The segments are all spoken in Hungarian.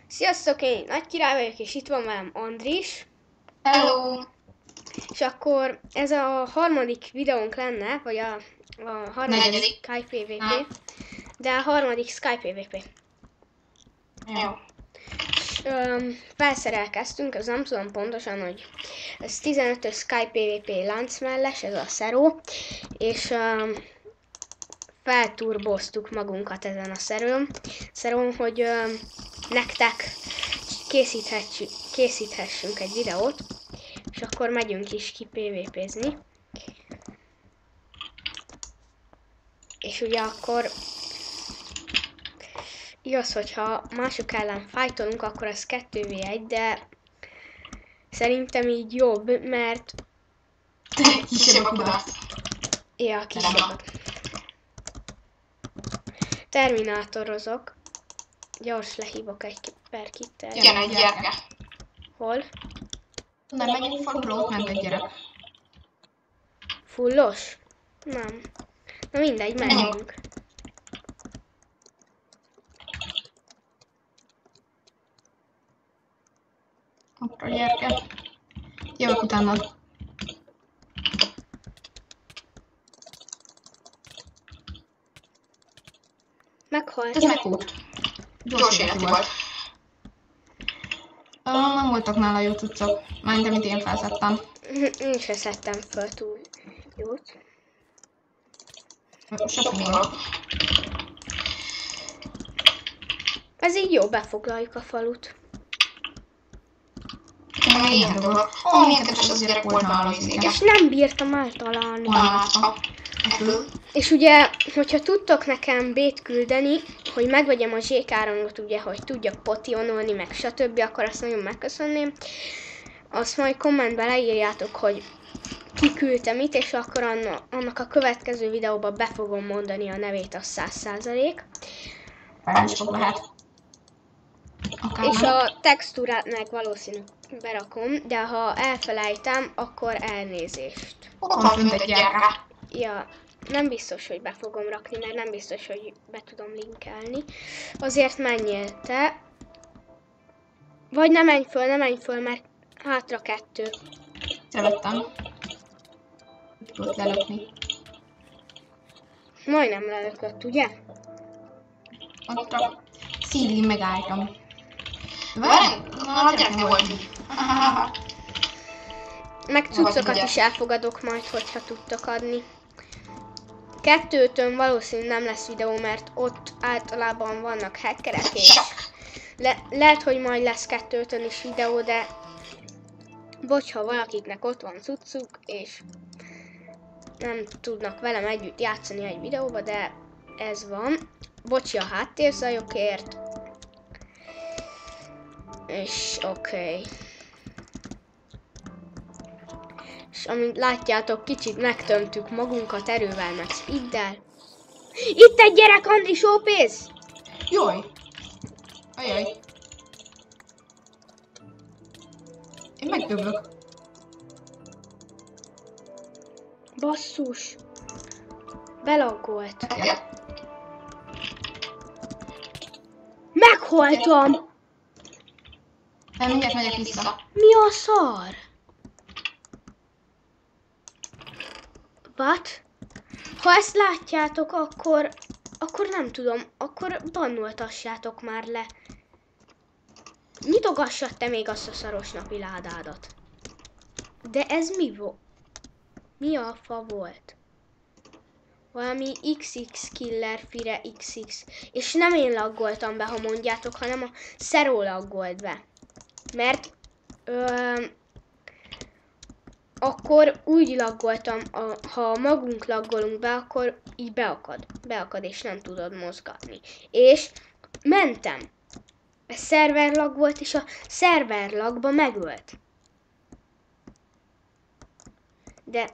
Sziasztok, én Nagy Király vagyok, és itt van velem Andris. Hello! És akkor ez a harmadik videónk lenne, vagy a harmadik Negyedik. Skype PvP, de a harmadik Skype PvP. Jó. És felszerelkeztünk, az nem tudom pontosan, hogy ez 15-ös Skype PvP láncmelles, ez a Szero, és felturboztuk magunkat ezen a szerón, hogy nektek készíthessünk egy videót, és akkor megyünk is ki PvP-zni. És ugye akkor igaz, hogyha mások ellen fightolunk, akkor az 2v1, de szerintem így jobb, mert Kisebb a kudarc. ja, kisebb. Terminátorozok. Gyors lehívok egy perkittel. Jön egy gyereke. Hol? Nem megyünk falulót, ment egy gyerek. Fullos? Nem. Na mindegy, menjünk. Ott a gyereke. Jövök utánad. Meghalt. Ez megfut. Gyors életi volt. Nem voltak nála jó cuccok. Mind amit én felszedtem. Én se szedtem föl túl jót. Shoppingolok. Ez így jó, befoglaljuk a falut. Ilyen dolgok. Milyen kedves az gyerek volt nála izéke. És nem bírtam eltalálni. Mácska. És ugye, hogyha tudtok nekem B-t küldeni, hogy megvegyem a zsékárongot, ugye, hogy tudjak potionolni, meg stb., akkor azt nagyon megköszönném. Azt majd kommentbe leírjátok, hogy ki küldte mit, és akkor annak a következő videóban be fogom mondani a nevét, a 100%. Parancsok lehet. És a textúrát meg valószínű berakom, de ha elfelejtem, akkor elnézést. Ott van fönt egy gyereke. Ja, nem biztos, hogy be fogom rakni, mert nem biztos, hogy be tudom linkelni. Azért menjél te. Vagy ne menj föl, mert hátra 2. Szerettem. Tudod lelökni. Majdnem lelökött, ugye? Ottra szívig megálltam. Várj, a gyereknél volt így. Meg cuccokat is elfogadok majd, hogyha tudtok adni. 2-tön valószínűleg nem lesz videó, mert ott általában vannak hackerek, és lehet, hogy majd lesz 2-tön is videó, de bocs, ha valakiknek ott van cuccuk, és nem tudnak velem együtt játszani egy videóba, de ez van. Bocsi a háttérzajokért. És oké. És amint látjátok, kicsit megtömtük magunkat erővel, meg speeddel. Itt egy gyerek, Andris, ópész! Jaj! Ajaj! Én megdöblök. Basszus! Belaggolt. Meghaltam! Nem, mindjárt megyek vissza. Mi a szar? What? Ha ezt látjátok, akkor nem tudom, akkor bannoltassátok már le. Nyitogassad te még azt a szaros napi ládádat. De ez mi volt? Mi a fa volt? Valami XX Killer Fire XX. És nem én laggoltam be, ha mondjátok, hanem a Szero laggolt be. Mert akkor úgy laggoltam, ha magunk laggolunk be, akkor így beakad, és nem tudod mozgatni. És mentem. Ez szerverlag volt, és a szerverlagba megölt. De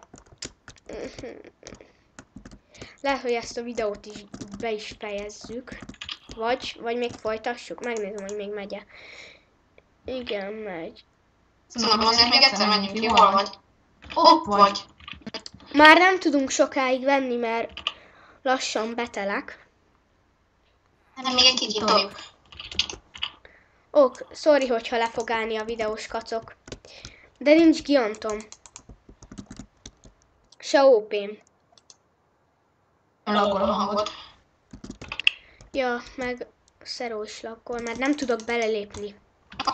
lehet, hogy ezt a videót is be is fejezzük. Vagy még folytassuk. Megnézem, hogy még megy-e. Igen, megy. Szóval azért még egyszer menjünk ki, hol vagy? Ott vagy. Már nem tudunk sokáig venni, mert lassan betelek. Nem, még egy kicsit toljuk. Ok, sorry, hogyha le fog állni a videós kacok. De nincs Giontom. Se OP-m. Laggol a hangod. Ja, meg Szeró is laggol, mert nem tudok belelépni.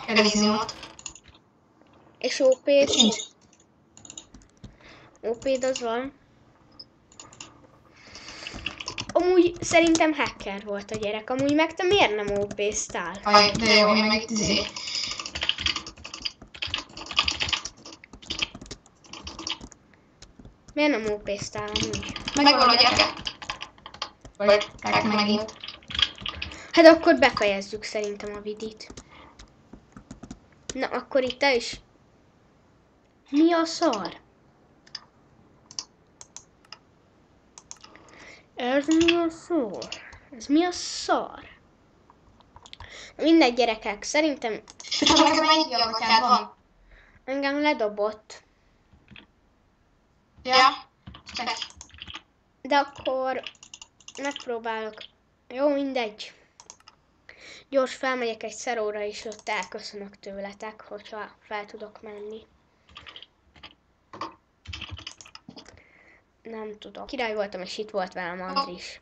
Elysiumot. És OP-t? Sincs. OP-d az van. Amúgy szerintem hacker volt a gyerek. Amúgy meg te miért nem OP-ztál? Aj, de jó, én meg itt Miért nem OP-ztál amúgy? Megvan a gyereke. Vagy tek megint. Hát akkor befejezzük szerintem a vidit. Na, akkor itt te is. Mi a szar? Ez mi a szar? Ez mi a szar? Mindegy gyerekek, szerintem És neked mennyi gyermekád van? engem ledobott. Ja? Csak. De akkor megpróbálok. Jó, mindegy. Gyors felmegyek egy szeróra és ott elköszönök tőletek, hogyha fel tudok menni. Nem tudok. Király voltam, és itt volt velem Andris.